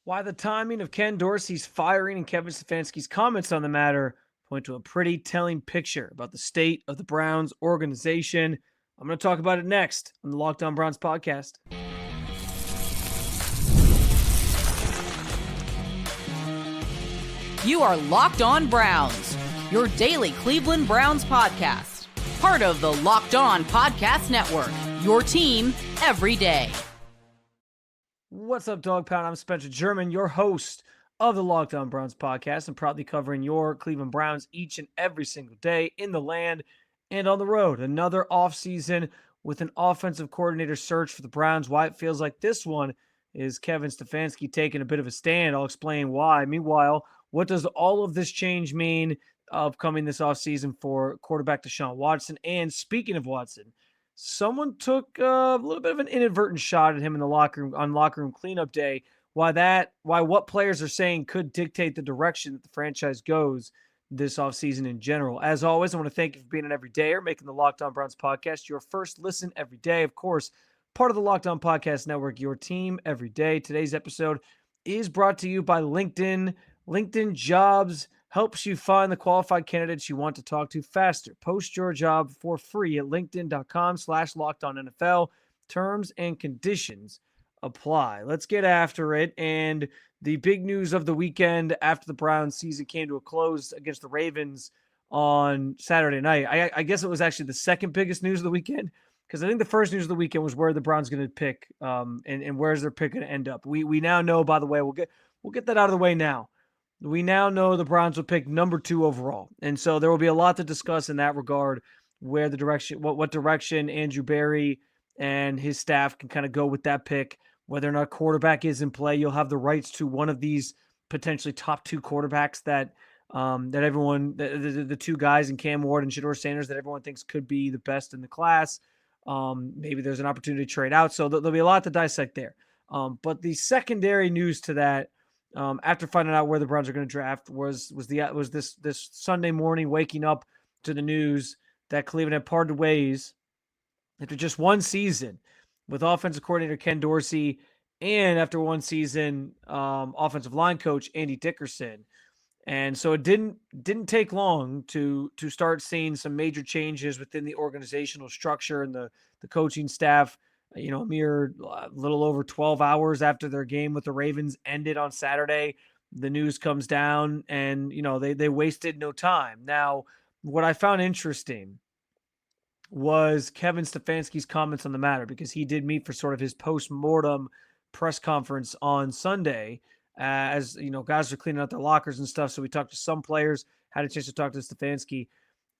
Why the timing of Ken Dorsey's firing and Kevin Stefanski's comments on the matter point to a pretty telling picture about the state of the Browns organization. I'm going to talk about it next on the Locked On Browns podcast. You are Locked On Browns, your daily Cleveland Browns podcast. Part of the Locked On Podcast Network, your team every day. What's up, Dog Pound? I'm Spencer German, your host of the Locked On Browns podcast, and proudly covering your Cleveland Browns each and every single day in the land and on the road. Another offseason with an offensive coordinator search for the Browns. Why it feels like this one is Kevin Stefanski taking a bit of a stand. I'll explain why. Meanwhile, what does all of this change mean upcoming this offseason for quarterback Deshaun Watson? And speaking of Watson, someone took a little bit of an inadvertent shot at him in the locker room on locker room cleanup day. Why what players are saying could dictate the direction that the franchise goes this offseason in general. As always, I want to thank you for being an everydayer, making the Locked On Browns podcast your first listen every day. Of course, part of the Locked On Podcast Network, your team every day. Today's episode is brought to you by LinkedIn. LinkedIn Jobs helps you find the qualified candidates you want to talk to faster. Post your job for free at linkedin.com/lockedonnfl. Terms and conditions apply. Let's get after it. And the big news of the weekend after the Browns season came to a close against the Ravens on Saturday night. I guess it was actually the second biggest news of the weekend, because I think the first news of the weekend was where the Browns going to pick and where's their pick going to end up. We now know, by the way, we'll get that out of the way now. We now know the Browns will pick number 2 overall. And so there will be a lot to discuss in that regard, where the direction, what direction Andrew Berry and his staff can kind of go with that pick, whether or not quarterback is in play. You'll have the rights to one of these potentially top 2 quarterbacks that everyone, the 2 guys in Cam Ward and Shedeur Sanders that everyone thinks could be the best in the class. Maybe there's an opportunity to trade out. So there'll be a lot to dissect there. But the secondary news to that, after finding out where the Browns are going to draft, was this Sunday morning, waking up to the news that Cleveland had parted ways after just one season with offensive coordinator Ken Dorsey, and after one season, offensive line coach Andy Dickerson. And so it didn't take long to start seeing some major changes within the organizational structure and the coaching staff. A mere little over 12 hours after their game with the Ravens ended on Saturday, the news comes down, and they wasted no time. Now, what I found interesting was Kevin Stefanski's comments on the matter, because he did meet for sort of his post-mortem press conference on Sunday, as guys are cleaning out their lockers and stuff. So we talked to some players, had a chance to talk to Stefanski,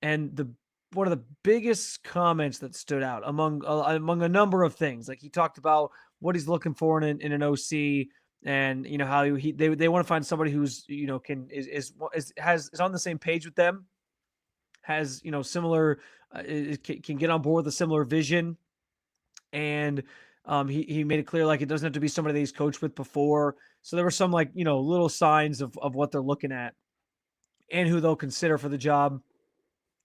and one of the biggest comments that stood out among a number of things, like he talked about what he's looking for in an OC, and how they want to find somebody who's is on the same page with them, has similar can get on board with a similar vision, and he made it clear, like, it doesn't have to be somebody that he's coached with before. So there were some little signs of what they're looking at and who they'll consider for the job.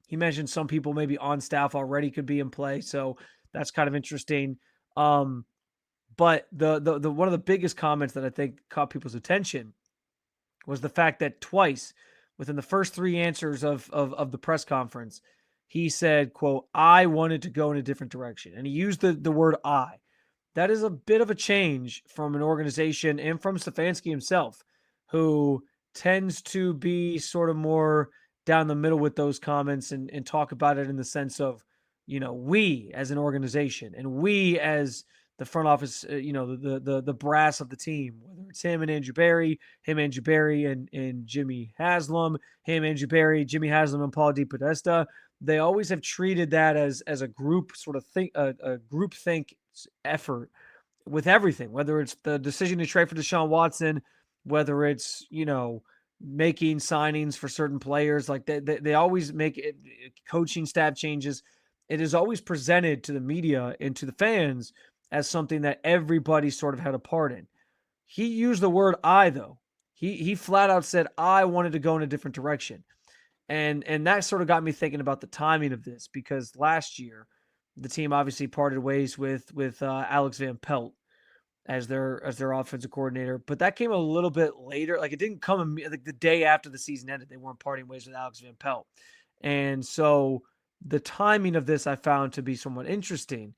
He mentioned some people maybe on staff already could be in play, so that's kind of interesting. But the one of the biggest comments that I think caught people's attention was the fact that twice within the first 3 answers of the press conference, he said, quote, "I wanted to go in a different direction." And he used the word "I." That is a bit of a change from an organization and from Stefanski himself, who tends to be sort of more down the middle with those comments and talk about it in the sense of, we as an organization and we as the front office, the brass of the team, whether it's him and Andrew Berry, and Jimmy Haslam, Andrew Berry, Jimmy Haslam, and Paul DePodesta. They always have treated that as a group sort of a group think effort with everything, whether it's the decision to trade for Deshaun Watson, whether it's, making signings for certain players. Like they always make it, coaching staff changes. It is always presented to the media and to the fans as something that everybody sort of had a part in. He used the word "I," though. He flat out said, "I wanted to go in a different direction." And that sort of got me thinking about the timing of this, because last year the team obviously parted ways with Alex Van Pelt. as their offensive coordinator. But that came a little bit later. Like, it didn't come like the day after the season ended. They weren't parting ways with Alex Van Pelt. And so the timing of this I found to be somewhat interesting,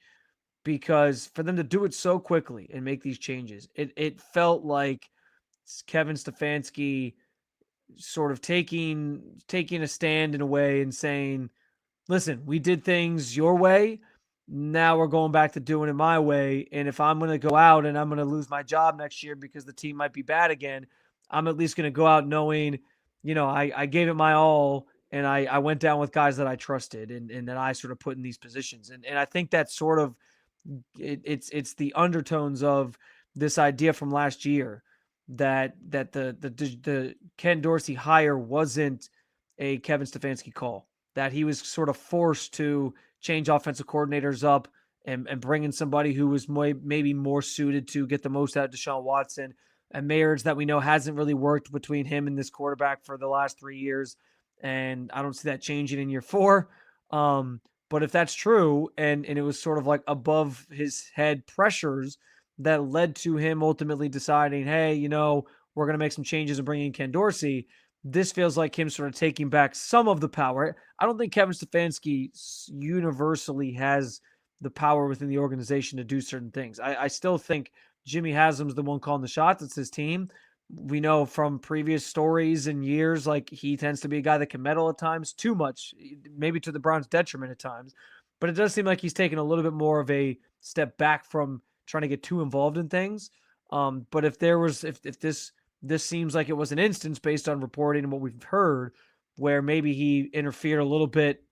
because for them to do it so quickly and make these changes, it felt like Kevin Stefanski sort of taking a stand in a way and saying, listen, we did things your way. Now we're going back to doing it my way. And if I'm going to go out and I'm going to lose my job next year because the team might be bad again, I'm at least going to go out knowing, I gave it my all, and I went down with guys that I trusted and that I sort of put in these positions. And I think that's sort of, it's the undertones of this idea from last year that the Ken Dorsey hire wasn't a Kevin Stefanski call, that he was sort of forced to change offensive coordinators up and bring in somebody who was maybe more suited to get the most out of Deshaun Watson, and marriage that we know hasn't really worked between him and this quarterback for the last 3 years. And I don't see that changing in year 4. But if that's true, and it was sort of like above his head pressures that led to him ultimately deciding, hey, we're going to make some changes and bring in Ken Dorsey, this feels like him sort of taking back some of the power. I don't think Kevin Stefanski universally has the power within the organization to do certain things. I still think Jimmy Haslam's the one calling the shots. It's his team. We know from previous stories and years, like, he tends to be a guy that can meddle at times, too much, maybe to the Browns' detriment at times. But it does seem like he's taken a little bit more of a step back from trying to get too involved in things. But if this seems like it was an instance based on reporting and what we've heard, where maybe he interfered a little bit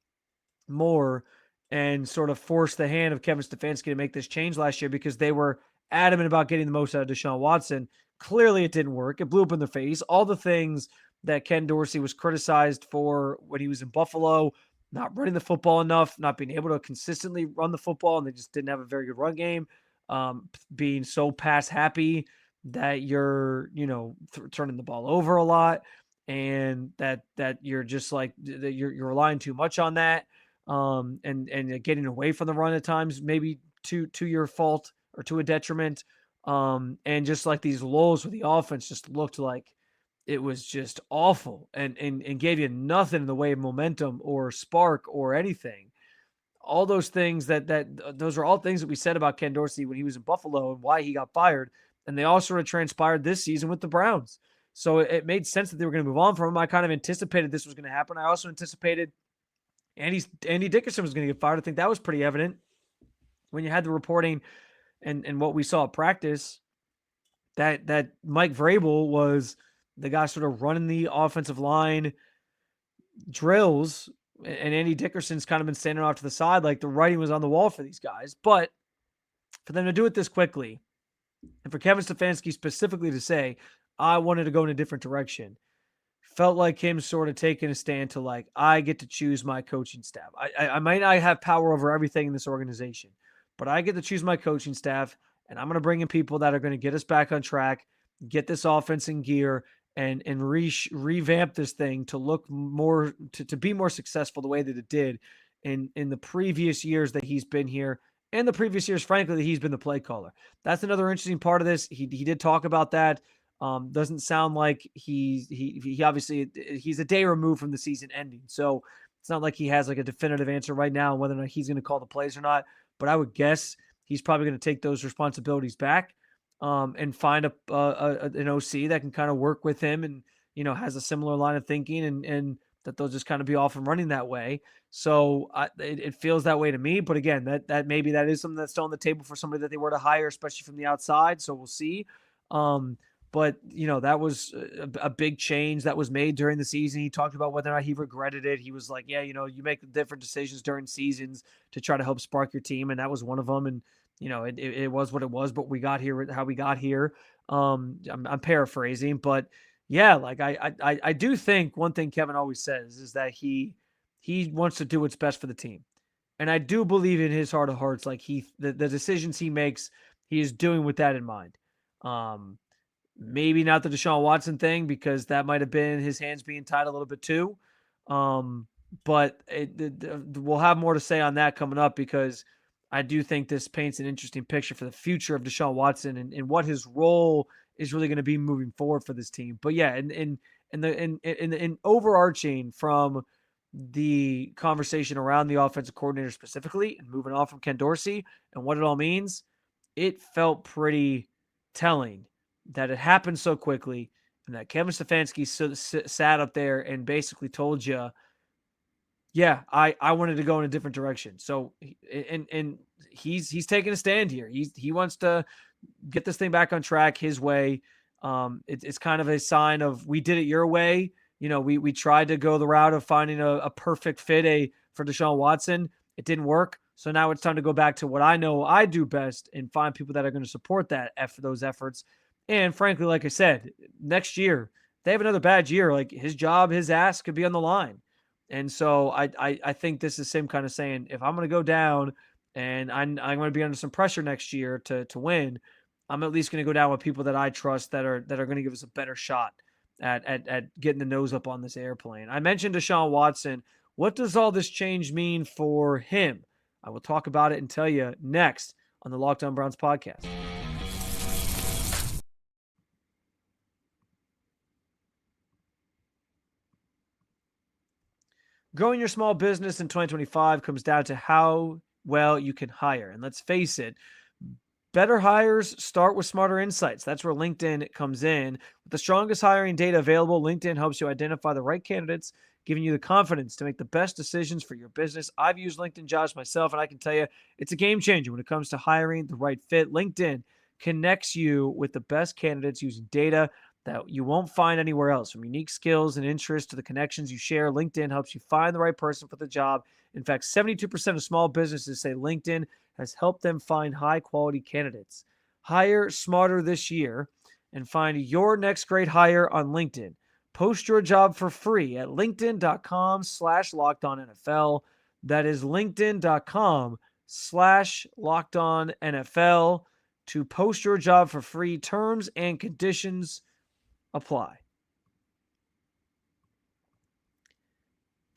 more and sort of forced the hand of Kevin Stefanski to make this change last year because they were adamant about getting the most out of Deshaun Watson. Clearly it didn't work. It blew up in their face. All the things that Ken Dorsey was criticized for when he was in Buffalo, not running the football enough, not being able to consistently run the football, and they just didn't have a very good run game, being so pass happy that you're, turning the ball over a lot, and that you're just like, that you're relying too much on that, and getting away from the run at times, maybe to your fault or to a detriment. And just like these lulls with the offense just looked like it was just awful and gave you nothing in the way of momentum or spark or anything. All those things those are all things that we said about Ken Dorsey when he was in Buffalo and why he got fired. And they all sort of transpired this season with the Browns. So it made sense that they were going to move on from him. I kind of anticipated this was going to happen. I also anticipated Andy Dickerson was going to get fired. I think that was pretty evident when you had the reporting and what we saw at practice, that Mike Vrabel was the guy sort of running the offensive line drills, and Andy Dickerson's kind of been standing off to the side, like the writing was on the wall for these guys. But for them to do it this quickly, and for Kevin Stefanski specifically to say, I wanted to go in a different direction, felt like him sort of taking a stand to, like, I get to choose my coaching staff. I might not have power over everything in this organization, but I get to choose my coaching staff, and I'm going to bring in people that are going to get us back on track, get this offense in gear, and revamp this thing to look more, to be more successful the way that it did in the previous years that he's been here, and the previous years, frankly, that he's been the play caller. That's another interesting part of this. He did talk about that. Doesn't sound like he obviously, he's a day removed from the season ending, so it's not like he has like a definitive answer right now on whether or not he's going to call the plays or not. But I would guess he's probably going to take those responsibilities back, and find an OC that can kind of work with him and, has a similar line of thinking, and that they'll just kind of be off and running that way. So it feels that way to me. But again, that maybe that is something that's still on the table for somebody that they were to hire, especially from the outside. So we'll see. But, that was a big change that was made during the season. He talked about whether or not he regretted it. He was like, yeah, you make different decisions during seasons to try to help spark your team. And that was one of them. And, it was what it was, but we got here how we got here. I'm paraphrasing, but yeah, like I do think one thing Kevin always says is that he wants to do what's best for the team. And I do believe in his heart of hearts, like the decisions he makes, he is doing with that in mind. Maybe not the Deshaun Watson thing, because that might have been his hands being tied a little bit too. But we'll have more to say on that coming up, because I do think this paints an interesting picture for the future of Deshaun Watson and what his role is really going to be moving forward for this team. But yeah, in overarching from the conversation around the offensive coordinator specifically and moving on from Ken Dorsey and what it all means, it felt pretty telling that it happened so quickly and that Kevin Stefanski sat up there and basically told you, yeah, I wanted to go in a different direction. So and he's taking a stand here. He wants to get this thing back on track his way. It's kind of a sign of we did it your way. You know, we tried to go the route of finding a perfect fit for Deshaun Watson. It didn't work. So now it's time to go back to what I know I do best and find people that are going to support those efforts. And frankly, like I said, next year, they have another bad year. Like his job, his ass could be on the line. And so I think this is him kind of saying, if I'm going to go down and I'm going to be under some pressure next year to win, I'm at least going to go down with people that I trust that are going to give us a better shot at getting the nose up on this airplane. I mentioned Deshaun Watson. What does all this change mean for him? I will talk about it and tell you next on the Locked On Browns podcast. Growing your small business in 2025 comes down to how well you can hire. And let's face it, better hires start with smarter insights. That's where LinkedIn comes in. With the strongest hiring data available, LinkedIn helps you identify the right candidates, giving you the confidence to make the best decisions for your business. I've used LinkedIn Jobs myself, and I can tell you it's a game changer when it comes to hiring the right fit. LinkedIn connects you with the best candidates using data that you won't find anywhere else. From unique skills and interests to the connections you share, LinkedIn helps you find the right person for the job. In fact, 72% of small businesses say LinkedIn has helped them find high-quality candidates. Hire smarter this year and find your next great hire on LinkedIn. Post your job for free at linkedin.com/lockedonnfl. That is linkedin.com/lockedonnfl to post your job for free. Terms and conditions apply.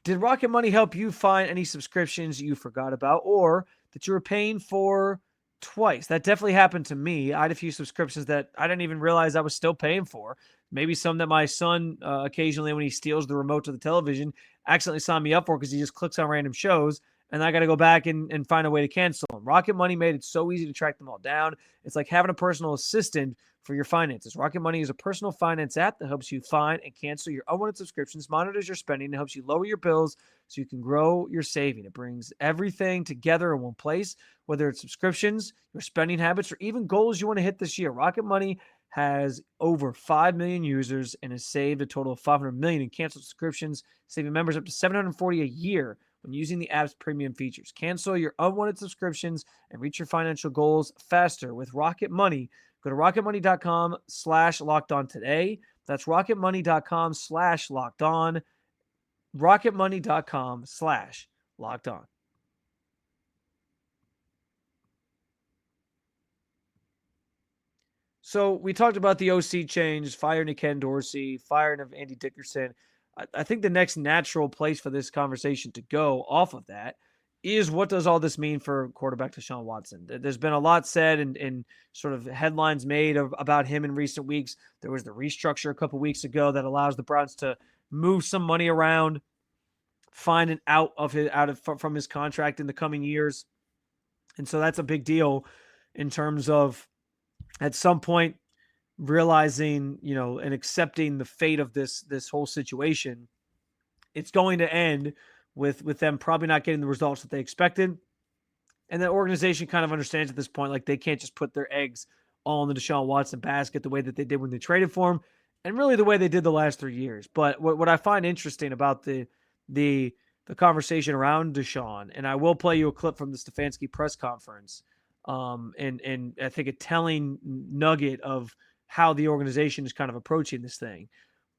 Did Rocket Money help you find any subscriptions you forgot about or that you were paying for twice? That definitely happened to me. I had a few subscriptions that I didn't even realize I was still paying for. Maybe some that my son occasionally, when he steals the remote to the television, accidentally signed me up for because he just clicks on random shows, and I got to go back and find a way to cancel them. Rocket Money made it so easy to track them all down. It's like having a personal assistant for your finances. Rocket Money is a personal finance app that helps you find and cancel your unwanted subscriptions, monitors your spending, and helps you lower your bills so you can grow your saving. It brings everything together in one place, whether it's subscriptions, your spending habits, or even goals you want to hit this year. Rocket Money has over 5 million users and has saved a total of 500 million in canceled subscriptions, saving members up to $740 a year when using the app's premium features. Cancel your unwanted subscriptions and reach your financial goals faster with Rocket Money. Go to rocketmoney.com/lockedon today. That's rocketmoney.com/lockedon. rocketmoney.com/lockedon. So we talked about the OC change, firing of Ken Dorsey, firing of Andy Dickerson. I think the next natural place for this conversation to go off of that is what does all this mean for quarterback Deshaun Watson? There's been a lot said and sort of headlines made about him in recent weeks. There was the restructure a couple weeks ago that allows the Browns to move some money around, find an out from his contract in the coming years. And so that's a big deal in terms of at some point realizing, and accepting the fate of this whole situation. It's going to end with them probably not getting the results that they expected. And the organization kind of understands at this point, like they can't just put their eggs all in the Deshaun Watson basket the way that they did when they traded for him, and really the way they did the last 3 years. But what I find interesting about the conversation around Deshaun, and I will play you a clip from the Stefanski press conference, and I think a telling nugget of how the organization is kind of approaching this thing.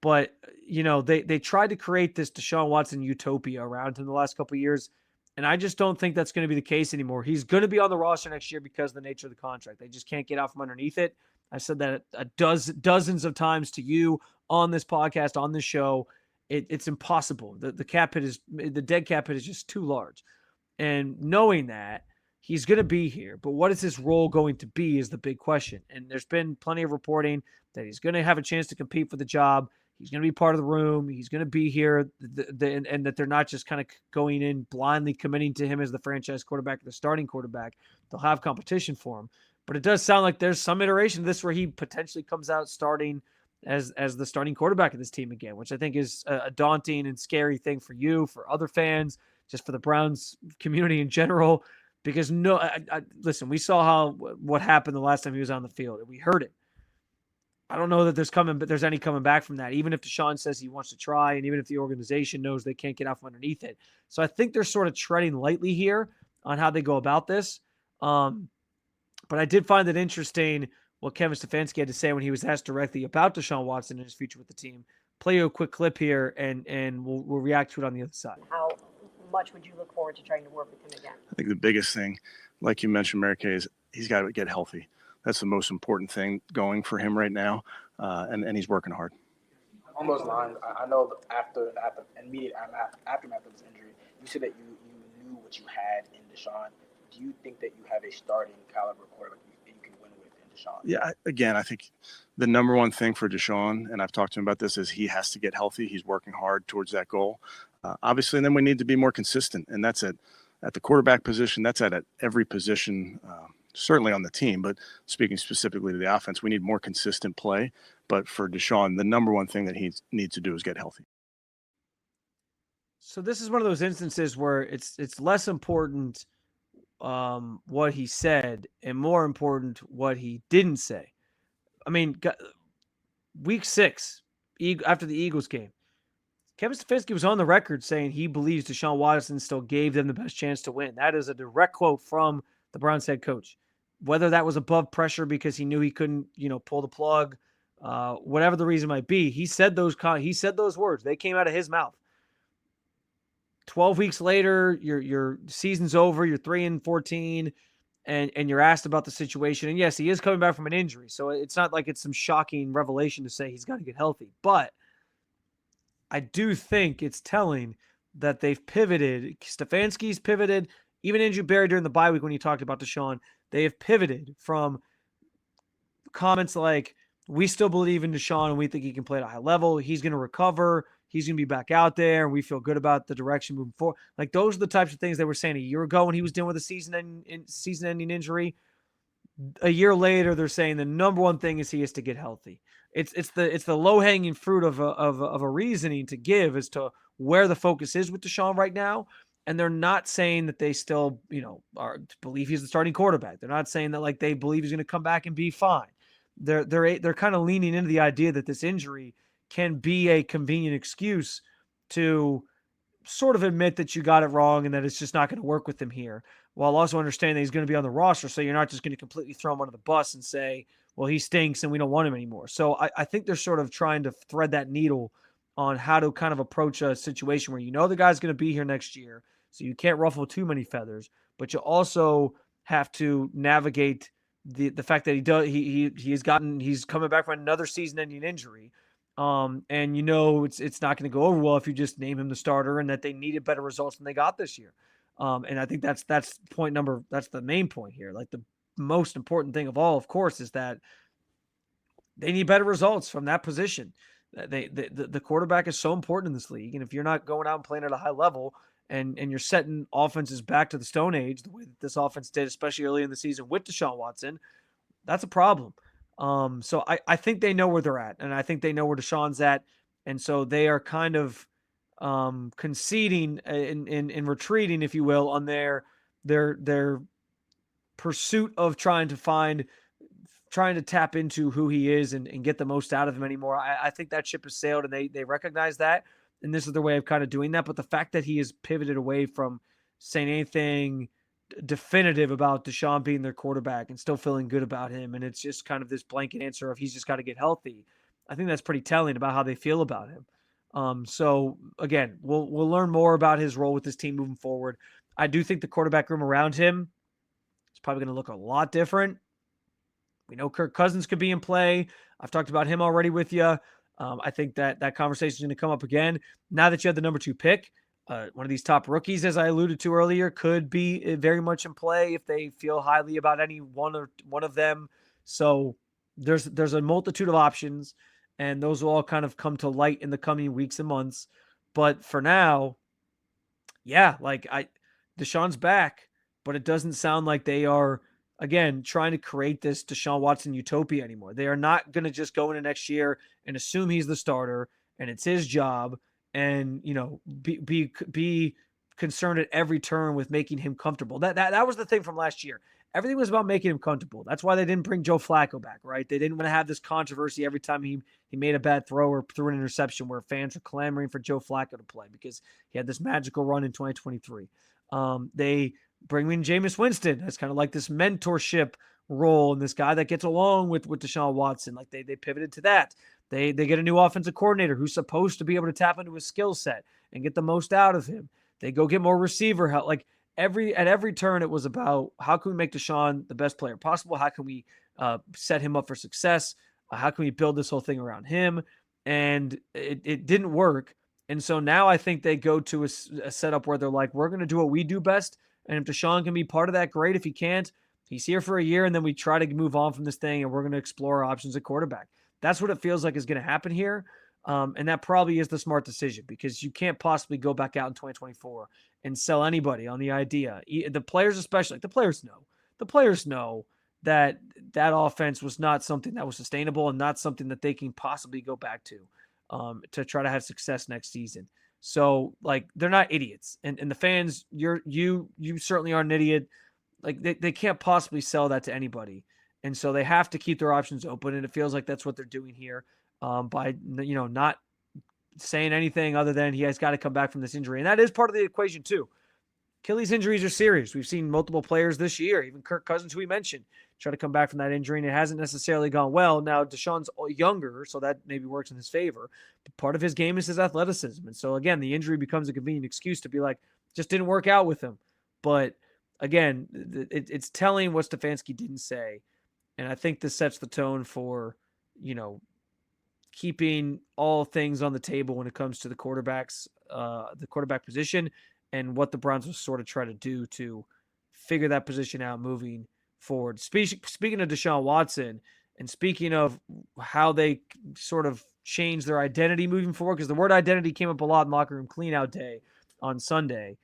But, they tried to create this Deshaun Watson utopia around him the last couple of years, and I just don't think that's going to be the case anymore. He's going to be on the roster next year because of the nature of the contract. They just can't get out from underneath it. I said that dozens of times to you on this podcast, on this show. It's impossible. The dead cap hit is just too large. And knowing that, he's going to be here. But what is his role going to be is the big question. And there's been plenty of reporting that he's going to have a chance to compete for the job. He's going to be part of the room. He's going to be here, and that they're not just kind of going in blindly committing to him as the franchise quarterback, the starting quarterback. They'll have competition for him. But it does sound like there's some iteration of this where he potentially comes out starting as the starting quarterback of this team again, which I think is a daunting and scary thing for you, for other fans, just for the Browns community in general. Because listen, we saw what happened the last time he was on the field, and we heard it. I don't know that there's any coming back from that, even if Deshaun says he wants to try, and even if the organization knows they can't get out from underneath it. So I think they're sort of treading lightly here on how they go about this. But I did find it interesting what Kevin Stefanski had to say when he was asked directly about Deshaun Watson and his future with the team. Play you a quick clip here, and we'll react to it on the other side. How much would you look forward to trying to work with him again? I think the biggest thing, like you mentioned, Mary Kay, is he's got to get healthy. That's the most important thing going for him right now, and he's working hard. On those lines, I know that after immediate aftermath of his injury, you said that you knew what you had in Deshaun. Do you think that you have a starting caliber quarterback that you can win with in Deshaun? Yeah, again, I think the number one thing for Deshaun, and I've talked to him about this, is he has to get healthy. He's working hard towards that goal. Obviously, and then we need to be more consistent, and that's at the quarterback position. That's at every position, certainly on the team, but speaking specifically to the offense, we need more consistent play. But for Deshaun, the number one thing that he needs to do is get healthy. So this is one of those instances where it's less important what he said and more important what he didn't say. I mean, week 6, after the Eagles game, Kevin Stefanski was on the record saying he believes Deshaun Watson still gave them the best chance to win. That is a direct quote from the Browns head coach. Whether that was above pressure because he knew he couldn't, pull the plug, whatever the reason might be, he said those words. They came out of his mouth. 12 weeks later, your season's over. You're 3-14, and you're asked about the situation. And yes, he is coming back from an injury, so it's not like it's some shocking revelation to say he's got to get healthy. But I do think it's telling that they've pivoted. Stefanski's pivoted. Even Andrew Berry during the bye week when he talked about Deshaun, they have pivoted from comments like, we still believe in Deshaun and we think he can play at a high level. He's going to recover. He's going to be back out there, and we feel good about the direction moving forward. Like, those are the types of things they were saying a year ago when he was dealing with a season-ending injury. A year later, they're saying the number one thing is he has to get healthy. It's the low-hanging fruit of a reasoning to give as to where the focus is with Deshaun right now. And they're not saying that they still, believe he's the starting quarterback. They're not saying that like they believe he's going to come back and be fine. They're kind of leaning into the idea that this injury can be a convenient excuse to sort of admit that you got it wrong and that it's just not going to work with him here, while also understanding that he's going to be on the roster. So you're not just going to completely throw him under the bus and say, well, he stinks and we don't want him anymore. So I think they're sort of trying to thread that needle on how to kind of approach a situation where the guy's going to be here next year, so you can't ruffle too many feathers, but you also have to navigate the fact that he's coming back from another season-ending injury. And it's not going to go over well if you just name him the starter, and that they needed better results than they got this year. And I think that's the main point here. Like, the most important thing of all, of course, is that they need better results from that position. The quarterback is so important in this league, and if you're not going out and playing at a high level, and you're setting offenses back to the Stone Age the way that this offense did, especially early in the season with Deshaun Watson, that's a problem. So I think they know where they're at, and I think they know where Deshaun's at, and so they are kind of conceding and retreating, if you will, on their pursuit of trying to tap into who he is and get the most out of him anymore. I think that ship has sailed, and they recognize that, and this is their way of kind of doing that. But the fact that he has pivoted away from saying anything definitive about Deshaun being their quarterback and still feeling good about him, and it's just kind of this blanket answer of he's just got to get healthy, I think that's pretty telling about how they feel about him. So again, we'll learn more about his role with this team moving forward. I do think the quarterback room around him is probably going to look a lot different. We know Kirk Cousins could be in play. I've talked about him already with you. I think that conversation is going to come up again now that you have the number 2 pick. one of these top rookies, as I alluded to earlier, could be very much in play if they feel highly about any one of them. So there's a multitude of options, and those will all kind of come to light in the coming weeks and months. But for now, yeah, Deshaun's back, but it doesn't sound like they are, again, trying to create this Deshaun Watson utopia anymore. They are not going to just go into next year and assume he's the starter and it's his job and, be concerned at every turn with making him comfortable. That was the thing from last year. Everything was about making him comfortable. That's why they didn't bring Joe Flacco back, right? They didn't want to have this controversy every time he made a bad throw or threw an interception where fans were clamoring for Joe Flacco to play because he had this magical run in 2023. They bring in Jameis Winston as kind of like this mentorship role and this guy that gets along with Deshaun Watson. Like they pivoted to that. They get a new offensive coordinator who's supposed to be able to tap into his skill set and get the most out of him. They go get more receiver help. Like at every turn, it was about how can we make Deshaun the best player possible? How can we set him up for success? How can we build this whole thing around him? And it didn't work. And so now I think they go to a setup where they're like, we're going to do what we do best. And if Deshaun can be part of that, great. If he can't, he's here for a year, and then we try to move on from this thing, and we're going to explore our options at quarterback. That's what it feels like is going to happen here. And that probably is the smart decision because you can't possibly go back out in 2024 and sell anybody on the idea. The players especially, the players know that offense was not something that was sustainable and not something that they can possibly go back to try to have success next season. So they're not idiots. And the fans, you certainly are an idiot. Like they can't possibly sell that to anybody. And so they have to keep their options open. And it feels like that's what they're doing here by, not saying anything other than he has got to come back from this injury. And that is part of the equation too. Achilles injuries are serious. We've seen multiple players this year, even Kirk Cousins, who we mentioned, try to come back from that injury, and it hasn't necessarily gone well. Now, Deshaun's younger, so that maybe works in his favor. But part of his game is his athleticism. And so, again, the injury becomes a convenient excuse to be like, just didn't work out with him. But, again, it's telling what Stefanski didn't say. And I think this sets the tone for, keeping all things on the table when it comes to the quarterback position and what the Browns will sort of try to do to figure that position out moving forward. Speaking of Deshaun Watson and speaking of how they sort of change their identity moving forward, because the word identity came up a lot in locker room cleanout day on Sunday.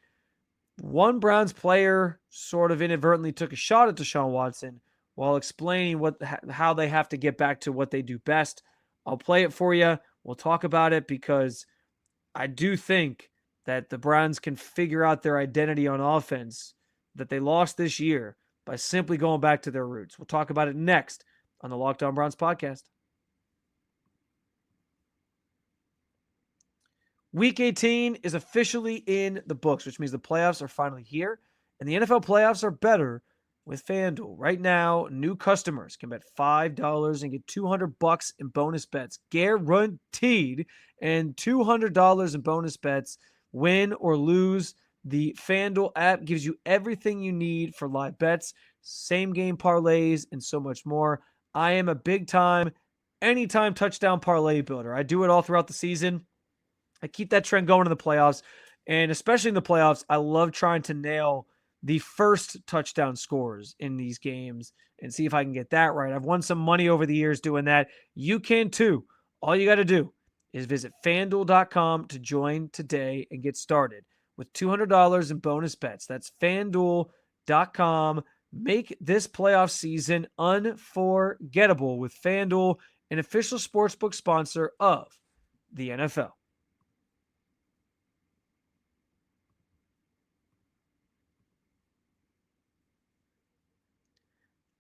One Browns player sort of inadvertently took a shot at Deshaun Watson while explaining how they have to get back to what they do best. I'll play it for you. We'll talk about it because I do think that the Browns can figure out their identity on offense that they lost this year by simply going back to their roots. We'll talk about it next on the Locked On Browns podcast. Week 18 is officially in the books, which means the playoffs are finally here, and the NFL playoffs are better with FanDuel. Right now, new customers can bet $5 and get $200 in bonus bets, guaranteed, and $200 in bonus bets, win or lose. The FanDuel app gives you everything you need for live bets, same game parlays, and so much more. I am a big time, anytime touchdown parlay builder. I do it all throughout the season. I keep that trend going in the playoffs, and especially in the playoffs, I love trying to nail the first touchdown scores in these games and see if I can get that right. I've won some money over the years doing that. You can too. All you got to do is visit FanDuel.com to join today and get started with $200 in bonus bets. That's FanDuel.com. Make this playoff season unforgettable with FanDuel, an official sportsbook sponsor of the NFL.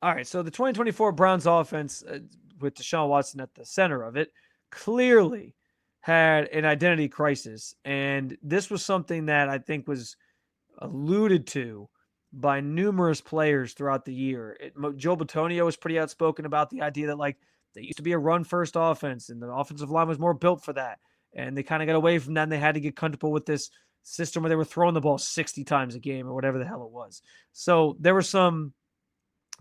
All right, so the 2024 Browns offense with Deshaun Watson at the center of it clearly had an identity crisis, and this was something that I think was alluded to by numerous players throughout the year. Joe Bitonio was pretty outspoken about the idea that they used to be a run-first offense, and the offensive line was more built for that, and they kind of got away from that, and they had to get comfortable with this system where they were throwing the ball 60 times a game or whatever the hell it was. So there were some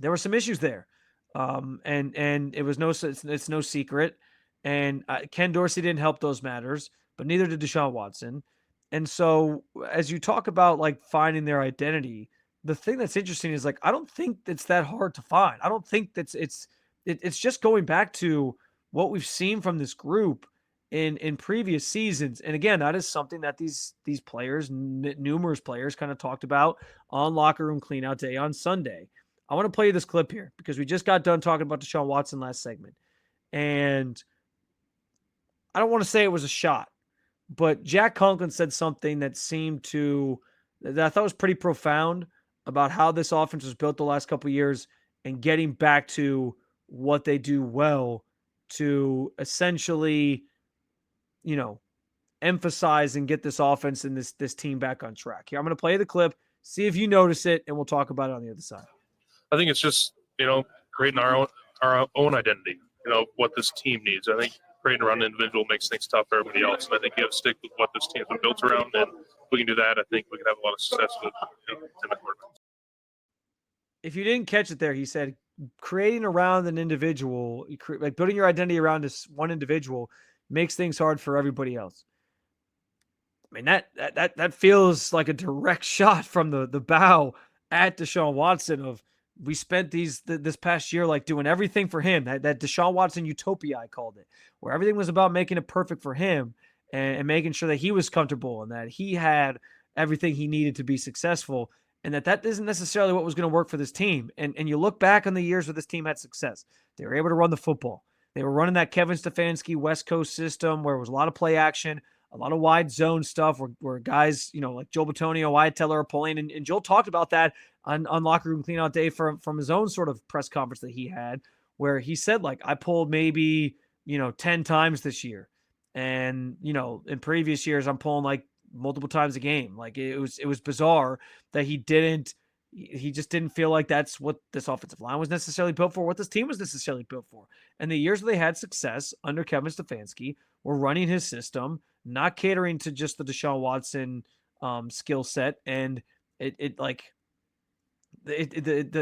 issues there, and it was it's no secret. And Ken Dorsey didn't help those matters, but neither did Deshaun Watson. And so as you talk about like finding their identity, the thing that's interesting is like I don't think it's that hard to find. I don't think it's just going back to what we've seen from this group in previous seasons. And again, that is something that these players, numerous players, kind of talked about on Locker Room Cleanout Day on Sunday. I want to play you this clip here because we just got done talking about Deshaun Watson last segment, and I don't want to say it was a shot, but Jack Conklin said something that I thought was pretty profound about how this offense was built the last couple of years and getting back to what they do well to essentially, emphasize and get this offense and this team back on track. Here, I'm going to play the clip, see if you notice it, and we'll talk about it on the other side. I think it's just, creating our own identity, what this team needs. I think creating around an individual makes things tough for everybody else. And I think you have to stick with what this team's been built around. And if we can do that, I think we can have a lot of success with the quarterback. If you didn't catch it there, he said creating around an individual, like building your identity around this one individual makes things hard for everybody else. I mean, that feels like a direct shot from the bow at Deshaun Watson of we spent this past year like doing everything for him, that Deshaun Watson utopia, I called it, where everything was about making it perfect for him and making sure that he was comfortable and that he had everything he needed to be successful, and that isn't necessarily what was going to work for this team. And you look back on the years where this team had success. They were able to run the football. They were running that Kevin Stefanski West Coast system where it was a lot of play action, a lot of wide zone stuff where guys, like Joel Bitonio, Wyatt Teller are pulling. And Joel talked about that on Locker Room Cleanout Day from his own sort of press conference that he had, where he said, like, I pulled maybe, 10 times this year. And, in previous years, I'm pulling like multiple times a game. Like it was bizarre that he just didn't feel like that's what this offensive line was necessarily built for, what this team was necessarily built for. And the years where they had success under Kevin Stefanski were running his system, not catering to just the Deshaun Watson skill set. And the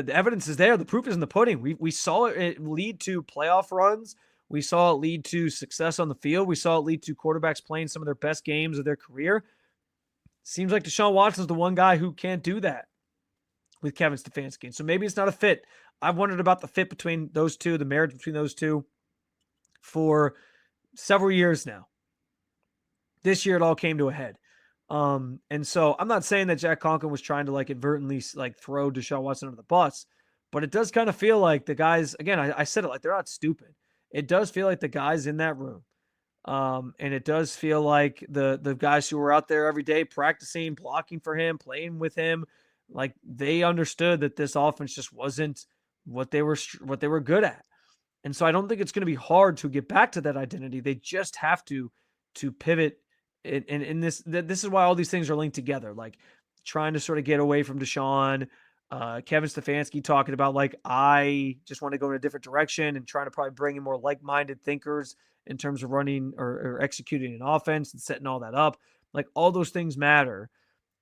evidence is there. The proof is in the pudding. We saw it lead to playoff runs. We saw it lead to success on the field. We saw it lead to quarterbacks playing some of their best games of their career. Seems like Deshaun Watson's the one guy who can't do that with Kevin Stefanski. And so maybe it's not a fit. I've wondered about the fit between those two, the marriage between those two for several years now. This year it all came to a head. And so I'm not saying that Jack Conklin was trying to like inadvertently like throw Deshaun Watson under the bus, but it does kind of feel like the guys, again, I said it, like they're not stupid. It does feel like the guys in that room. And it does feel like the guys who were out there every day practicing, blocking for him, playing with him, like they understood that this offense just wasn't what they were good at. And so I don't think it's going to be hard to get back to that identity. They just have to pivot. And this is why all these things are linked together, like trying to sort of get away from Deshaun, Kevin Stefanski talking about like, I just want to go in a different direction and trying to probably bring in more like-minded thinkers in terms of running or executing an offense and setting all that up. Like all those things matter.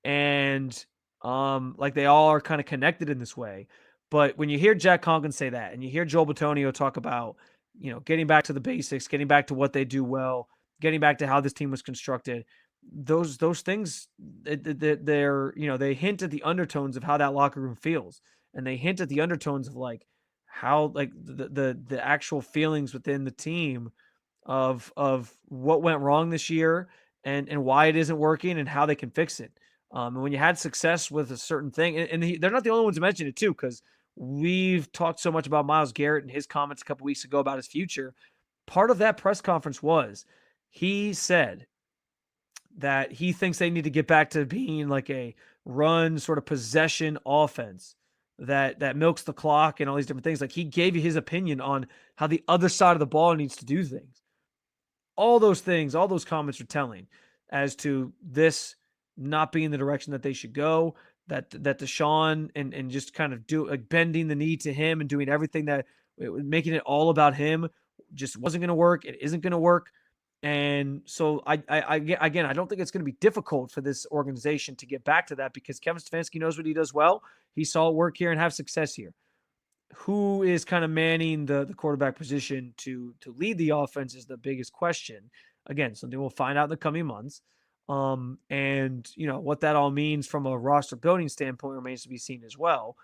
And like they all are kind of connected in this way. But when you hear Jack Conklin say that, and you hear Joel Bitonio talk about, getting back to the basics, getting back to what they do well, getting back to how this team was constructed, those things, they're, they hint at the undertones of how that locker room feels. And they hint at the undertones of like how like the actual feelings within the team of what went wrong this year and why it isn't working and how they can fix it. And when you had success with a certain thing, and they're not the only ones to mention it too, because we've talked so much about Myles Garrett and his comments a couple weeks ago about his future. Part of that press conference was he said that he thinks they need to get back to being like a run sort of possession offense that milks the clock and all these different things. Like he gave you his opinion on how the other side of the ball needs to do things. All those things, all those comments are telling as to this not being the direction that they should go, that Deshaun and just kind of bending the knee to him and doing everything making it all about him just wasn't going to work. It isn't going to work. And so I don't think it's going to be difficult for this organization to get back to that because Kevin Stefanski knows what he does well. He saw it work here and have success here. Who is kind of manning the quarterback position to lead the offense is the biggest question. Again, something we'll find out in the coming months. And what that all means from a roster building standpoint remains to be seen as well.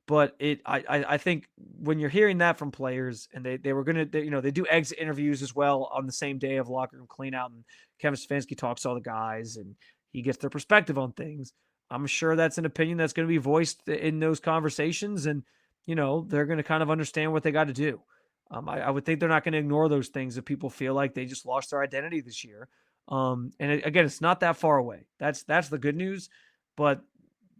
But I think when you're hearing that from players, and they were going to, they do exit interviews as well on the same day of locker room clean out, and Kevin Stefanski talks to all the guys and he gets their perspective on things. I'm sure that's an opinion that's going to be voiced in those conversations, and they're going to kind of understand what they got to do. I would think they're not going to ignore those things if people feel like they just lost their identity this year. Again, it's not that far away. That's the good news, but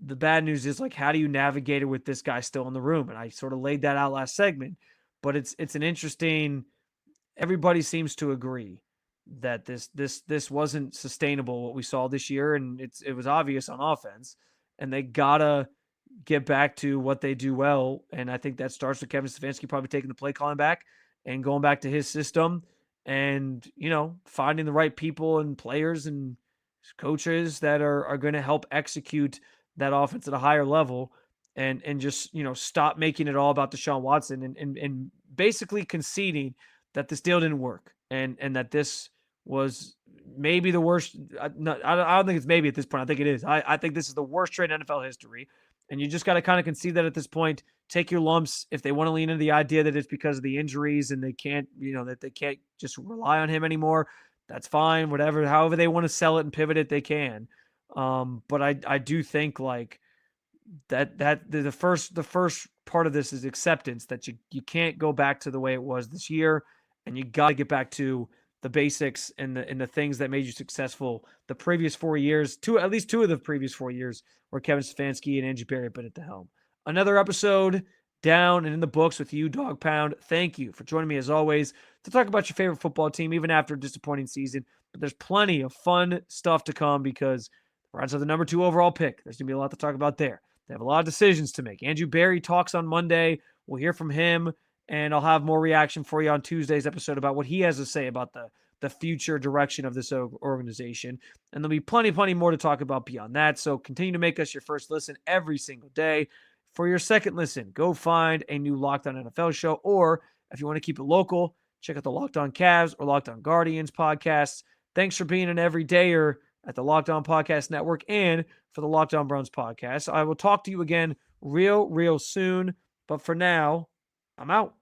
the bad news is, like, how do you navigate it with this guy still in the room? And I sort of laid that out last segment, but it's an interesting. Everybody seems to agree that this wasn't sustainable what we saw this year, and it was obvious on offense, and they gotta get back to what they do well. And I think that starts with Kevin Stefanski probably taking the play calling back and going back to his system, and finding the right people and players and coaches that are going to help execute that offense at a higher level, and just stop making it all about Deshaun Watson, and basically conceding that this deal didn't work, and that this was maybe the worst. I don't think it's maybe at this point. I think it is. I think this is the worst trade in NFL history, and you just got to kind of concede that at this point. Take your lumps if they want to lean into the idea that it's because of the injuries and they can't, that they can't just rely on him anymore. That's fine. Whatever, however they want to sell it and pivot it, they can. But I do think, like, that the first part of this is acceptance that you can't go back to the way it was this year, and you got to get back to the basics and the things that made you successful the previous 4 years, at least two of the previous 4 years where Kevin Stefanski and Andy Berry have been at the helm. Another episode down and in the books with you, Dog Pound. Thank you for joining me as always to talk about your favorite football team, even after a disappointing season. But there's plenty of fun stuff to come because the Browns have the number 2 overall pick. There's going to be a lot to talk about there. They have a lot of decisions to make. Andrew Berry talks on Monday. We'll hear from him, and I'll have more reaction for you on Tuesday's episode about what he has to say about the future direction of this organization. And there'll be plenty more to talk about beyond that. So continue to make us your first listen every single day. For your second listen, go find a new Locked On NFL show, or if you want to keep it local, check out the Locked On Cavs or Locked On Guardians podcasts. Thanks for being an everydayer at the Locked On Podcast Network and for the Locked On Browns podcast. I will talk to you again real soon. But for now, I'm out.